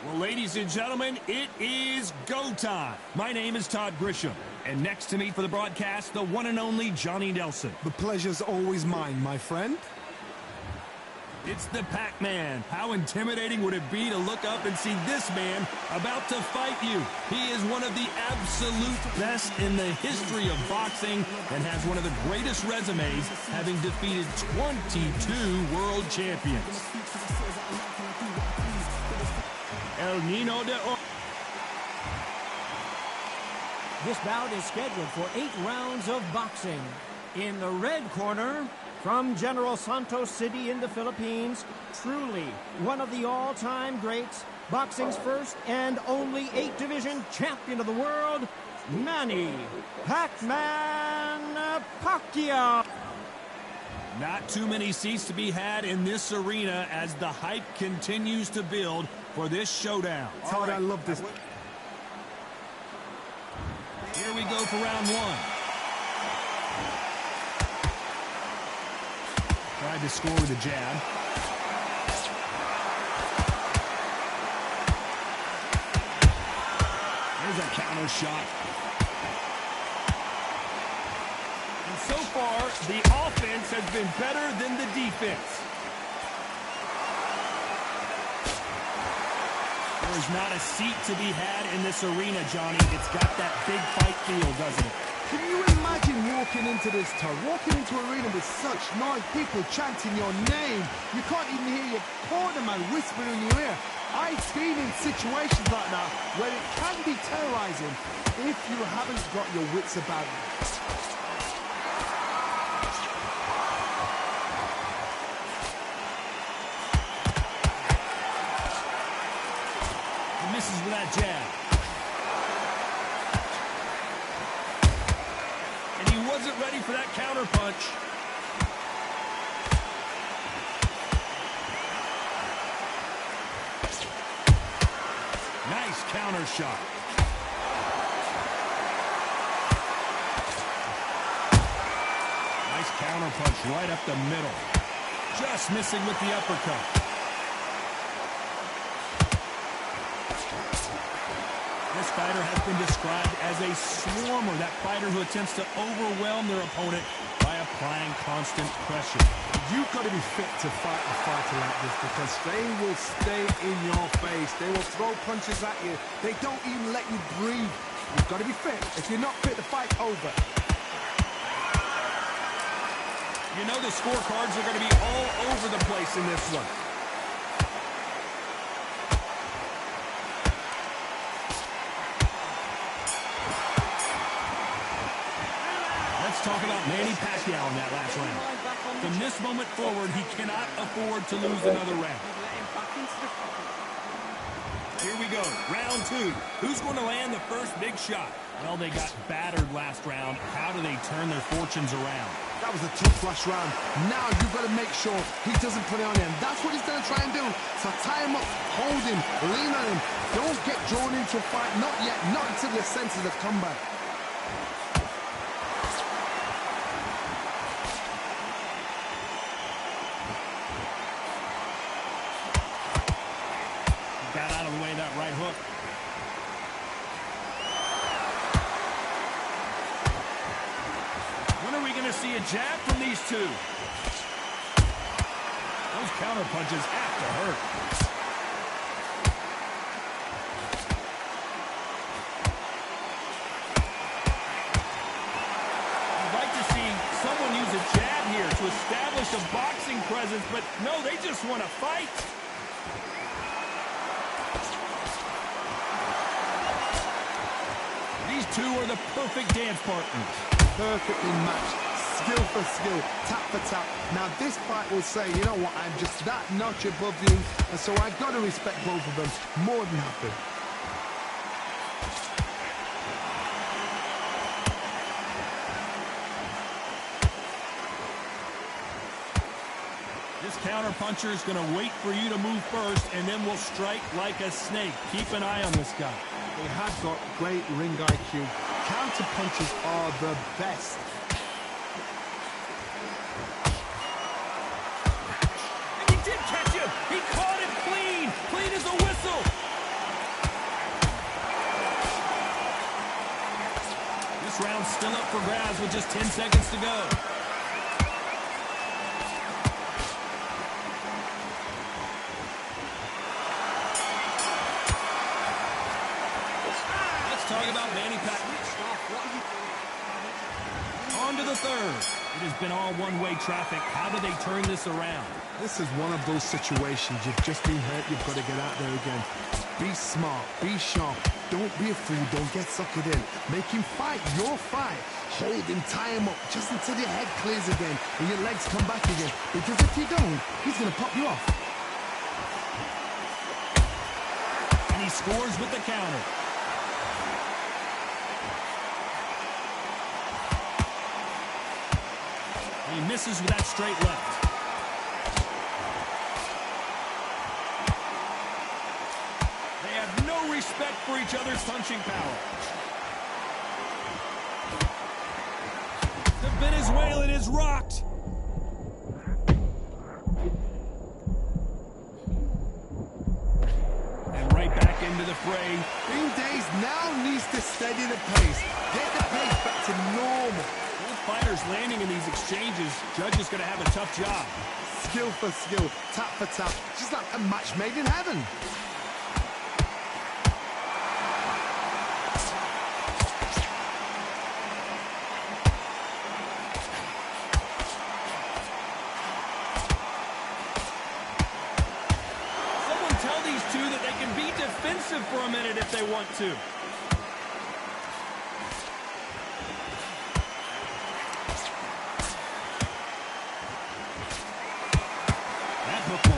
Well, ladies and gentlemen, it is go time. My name is Todd Grisham, and next to me for the broadcast, the one and only Johnny Nelson. The pleasure's always mine, my friend. It's the Pac-Man. How intimidating would it be to look up and see this man about to fight you? He is one of the absolute best in the history of boxing and has one of the greatest resumes, having defeated 22 world champions. El Nino de Oro. This bout is scheduled for 8 rounds of boxing. In the red corner, from General Santos City in the Philippines, truly one of the all-time greats, boxing's first and only 8-division champion of the world, Manny Pac-Man Pacquiao. Not too many seats to be had in this arena as the hype continues to build for this showdown. Todd, I love this. Here we go for round 1. Tried to score with a jab. There's a counter shot. And so far, the offense has been better than the defense. There's not a seat to be had in this arena, Johnny. It's got that big fight feel, doesn't it? Can you imagine walking into this, Todd? Walking into an arena with such noise, people chanting your name. You can't even hear your corner man whispering in your ear. I've been in situations like that where it can be terrorizing if you haven't got your wits about you. Misses with that jab. And he wasn't ready for that counter punch. Nice counter shot. Nice counter punch right up the middle. Just missing with the uppercut. This fighter has been described as a swarmer, that fighter who attempts to overwhelm their opponent by applying constant pressure. You've got to be fit to fight a fighter like this because they will stay in your face. They will throw punches at you. They don't even let you breathe. You've got to be fit. If you're not fit, the fight's over. You know the scorecards are going to be all over the place in this one. Talk about Manny Pacquiao in that last round. From this moment forward, he cannot afford to lose another round. Here we go, round 2. Who's going to land the first big shot? Well, they got battered last round. How do they turn their fortunes around? That was a tough last round. Now you've got to make sure he doesn't put it on him. That's what he's going to try and do. So tie him up, hold him, lean on him. Don't get drawn into a fight. Not yet, not until your senses have come back. Right hook. When are we going to see a jab from these two? Those counter punches have to hurt. I'd like to see someone use a jab here to establish a boxing presence, but no, they just want to fight. These two are the perfect dance partners. Perfectly matched, skill for skill, tap for tap. Now this fight will say, you know what, I'm just that notch above you, and so I've got to respect both of them more than happy. This counter-puncher is going to wait for you to move first, and then will strike like a snake. Keep an eye on this guy. They have got great ring IQ. Counter punches are the best. still up for grabs with just 10 seconds to go. Let's talk about Manny Pacquiao. On to the third. It has been all one-way traffic. How do they turn this around? This is one of those situations. You've just been hurt. You've got to get out there again. Be smart. Be sharp. Don't be a fool. Don't get suckered in. Make him fight your fight. Hold him, tie him up, just until your head clears again and your legs come back again. Because if you don't, he's going to pop you off. And he scores with the counter. He misses with that straight left. They have no respect for each other's punching power. The Venezuelan is rocked. And right back into the fray. Green Days now needs to steady the pace. Get the pace back to normal. Fighters landing in these exchanges, Judge is going to have a tough job. Skill for skill, tap for tap, just like a match made in heaven. Someone tell these two that they can be defensive for a minute if they want to.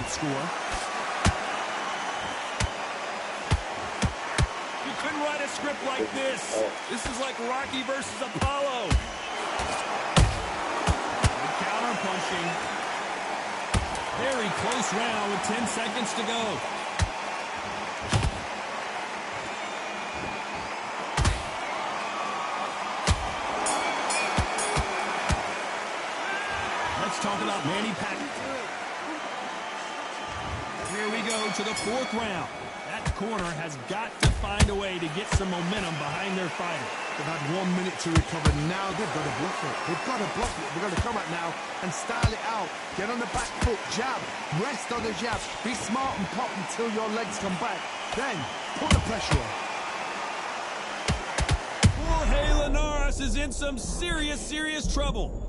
Score. You couldn't write a script like this. This is like Rocky versus Apollo. Counter punching. Very close round with 10 seconds to go. Let's talk about Manny Pacquiao. Here we go to the fourth round. That corner has got to find a way to get some momentum behind their fighter. They've had 1 minute to recover. Now they've got to bluff it. They've got to bluff it. They've got to come out now and style it out. Get on the back foot, jab, rest on the jab. Be smart and pop until your legs come back. Then put the pressure on. Jorge Linares is in some serious trouble.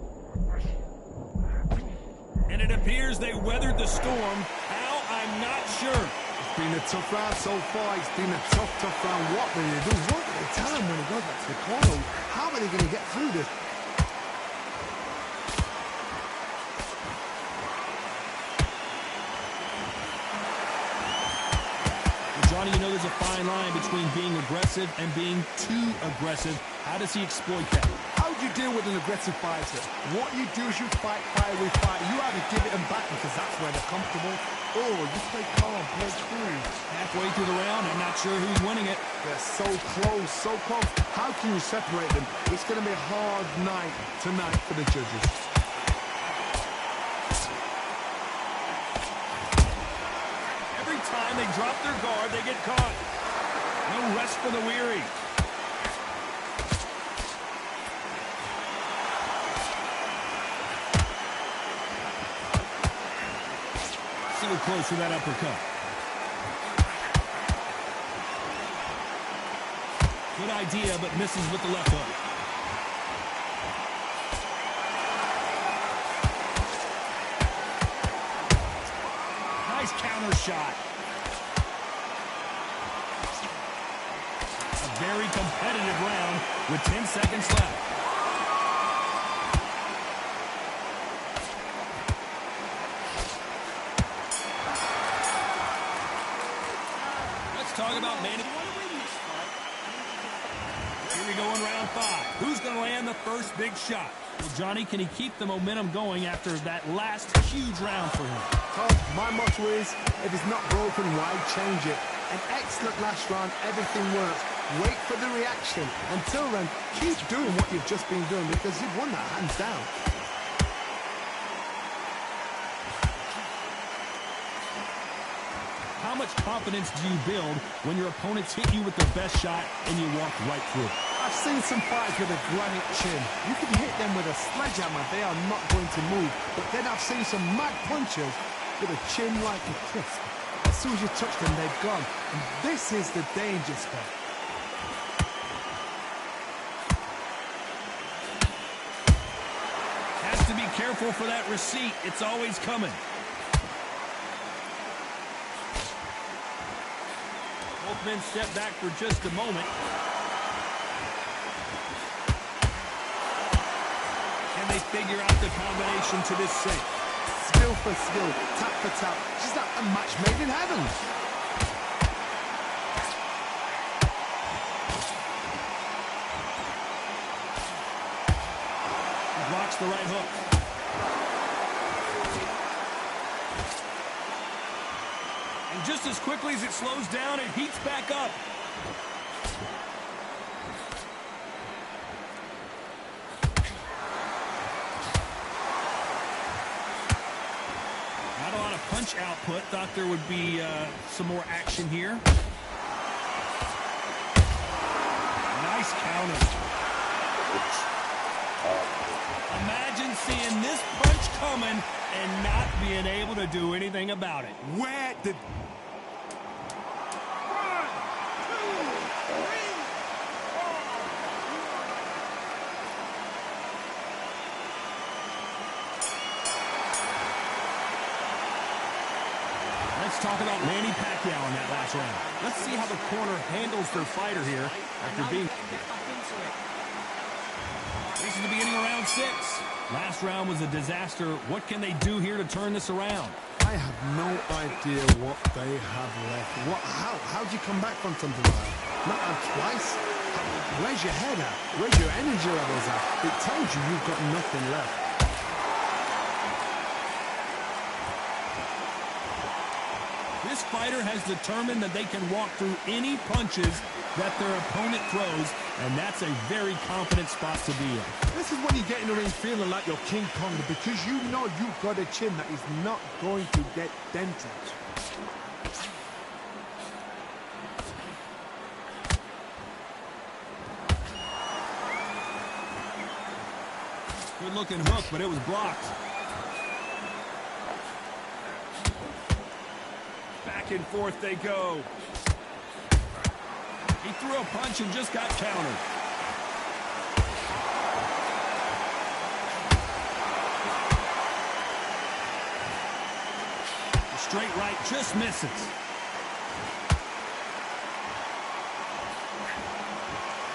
And it appears they weathered the storm. How? I'm not sure. It's been a tough round so far. It's been a tough round. What will they do? What will they tell him when he goes back to the corner? How are they going to get through this? Well, Johnny, you know there's a fine line between being aggressive and being too aggressive. How does he exploit that? How do you deal with an aggressive fighter? What you do is you fight fire with fire. You either give it them back because that's where they're comfortable, or you play calm, play cool. Halfway through the round, I'm not sure who's winning it. They're so close, so close. How can you separate them? It's going to be a hard night tonight for the judges. Every time they drop their guard, they get caught. No rest for the weary. So close to that uppercut. Good idea, but misses with the left hook. Nice counter shot. A very competitive round with 10 seconds left. Talk about Manny. Here we go in round 5. Who's going to land the first big shot? Well, Johnny, can he keep the momentum going after that last huge round for him? Tom, my motto is, if it's not broken, why change it? An excellent last round, everything works. Wait for the reaction. Until then, keep doing what you've just been doing because you've won that hands down. How much confidence do you build when your opponents hit you with the best shot and you walk right through it? I've seen some fighters with a granite chin. You can hit them with a sledgehammer, they are not going to move. But then I've seen some mad punchers with a chin like a crisp. As soon as you touch them, they've gone. And this is the danger spot. Has to be careful for that receipt. It's always coming. Both men step back for just a moment. Can they figure out the combination to this sink? Skill for skill, tap for tap. She's like a match made in heaven. He blocks the right hook. And just as quickly as it slows down, it heats back up. Not a lot of punch output. Thought there would be some more action here. Nice counter. Imagine seeing this punch coming and not being able to do anything about it. Where did... Let's talk about Manny Pacquiao in that last round. Let's see how the corner handles their fighter here after being... This is the beginning of round 6. Last round was a disaster. What can they do here to turn this around? I have no idea what they have left. How'd you come back from something like that? Not out twice? Where's your head at? Where's your energy levels at? It tells you you've got nothing left. This fighter has determined that they can walk through any punches that their opponent throws, and that's a very confident spot to be in. This is when you get in the ring feeling like you're King Kong, because you know you've got a chin that is not going to get dented. Good looking hook, but it was blocked. Back and forth they go. He threw a punch and just got countered. The straight right just misses.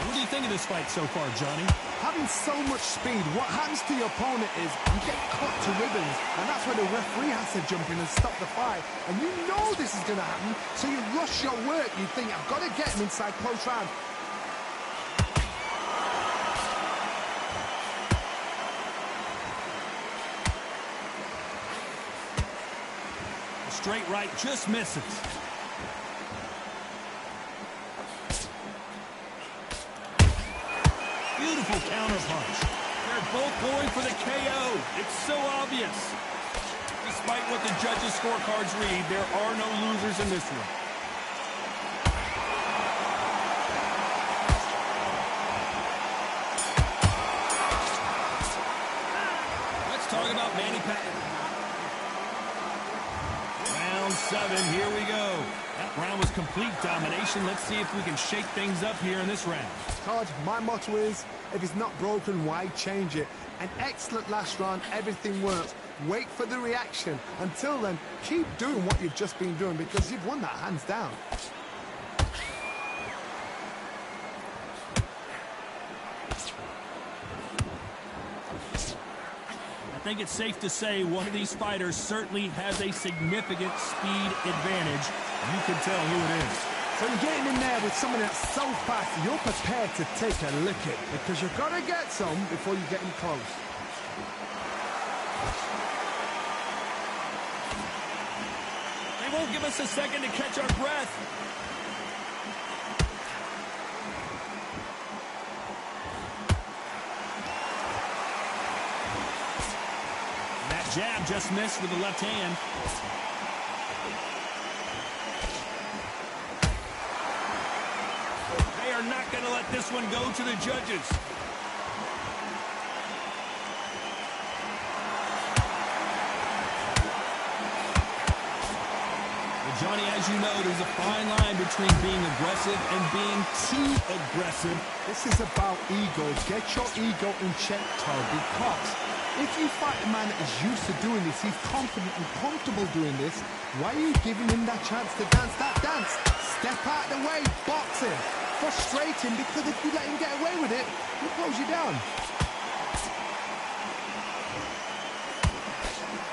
What do you think of this fight so far, Johnny? Having so much speed, what happens to your opponent is you get cut to ribbons, and that's where the referee has to jump in and stop the fight. And you know this is going to happen, so you rush your work. You think, I've got to get him inside close round. The straight right just misses. Beautiful counter punch. They're both going for the KO. It's so obvious. Despite what the judges' scorecards read, there are no losers in this one. Let's talk about Manny Pacquiao. Round 7, here we go. That round was complete domination. Let's see if we can shake things up here in this round. Todd, my motto is, if it's not broken, why change it? An excellent last round, everything works. Wait for the reaction. Until then, keep doing what you've just been doing, because you've won that hands down. I think it's safe to say one of these fighters certainly has a significant speed advantage. You can tell who it is. So you're getting in there with someone that's so fast, you're prepared to take a licking, because you've got to get some before you get in close. They won't give us a second to catch our breath. That jab just missed with the left hand. are not going to let this one go to the judges. Johnny, as you know, there's a fine line between being aggressive and being too aggressive. This is about ego. Get your ego in check, Todd, because if you fight a man that is used to doing this, he's confident and comfortable doing this, why are you giving him that chance to dance that dance? Step out the way, box him. Frustrate him, because if you let him get away with it, he'll close you down.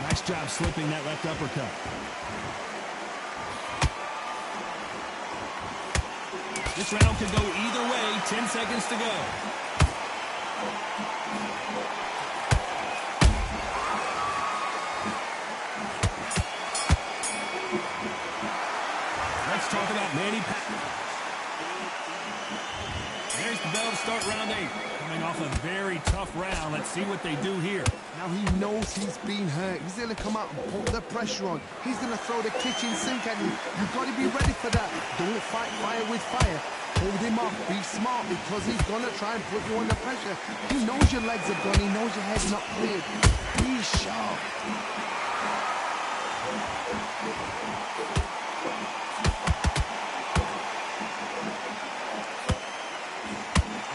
Nice job slipping that left uppercut. This round could go either way. 10 seconds to go. Let's talk about Manny Pacquiao. There's the bell to start round 8. Coming off a very tough round. Let's see what they do here. Now he knows he's been hurt. He's going to come out and put the pressure on. He's going to throw the kitchen sink at you. You've got to be ready for that. Don't fight fire with fire. Hold him off. Be smart, because he's going to try and put you under pressure. He knows your legs are gone. He knows your head's not cleared. Be sharp.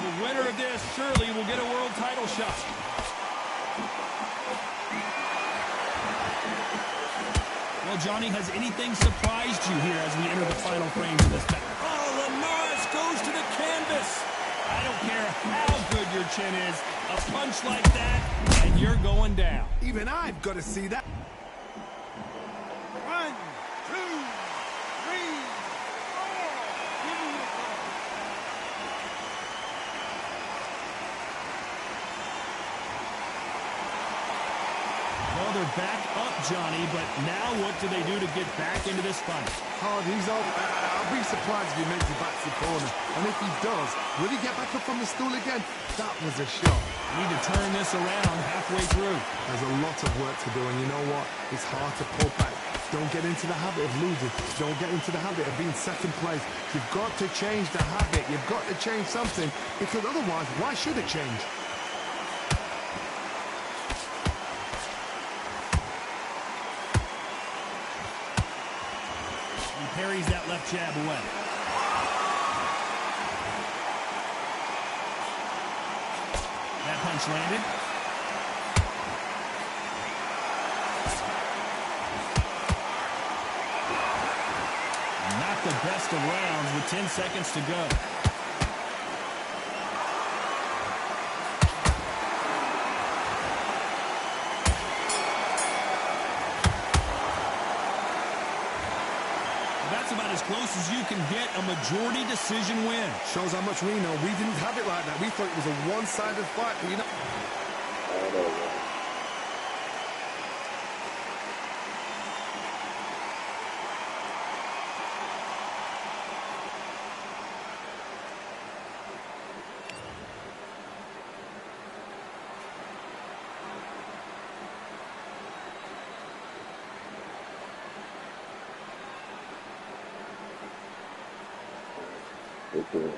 The winner of this surely will get a world title shot. Well, Johnny, has anything surprised you here as we enter the final frames of this battle? Oh, Linares goes to the canvas. I don't care how good your chin is. A punch like that, and you're going down. Even I've got to see that. 1, 2, 3, 4. Give me your ball. Well, they're back up, Johnny, but now what do they do to get back into this fight? Hard, he's up. I'll be surprised if he makes it back to the corner. And if he does, will he get back up from the stool again? That was a shot. Need to turn this around halfway through. There's a lot of work to do, and you know what? It's hard to pull back. Don't get into the habit of losing. Don't get into the habit of being second place. You've got to change the habit. You've got to change something, because otherwise, why should it change? He parries that left jab away. That punch landed. Not the best of rounds with 10 seconds to go. That's about as close as you can get a majority decision win. Shows how much we know. We didn't have it like that. We thought it was a one-sided fight. You know. Okay.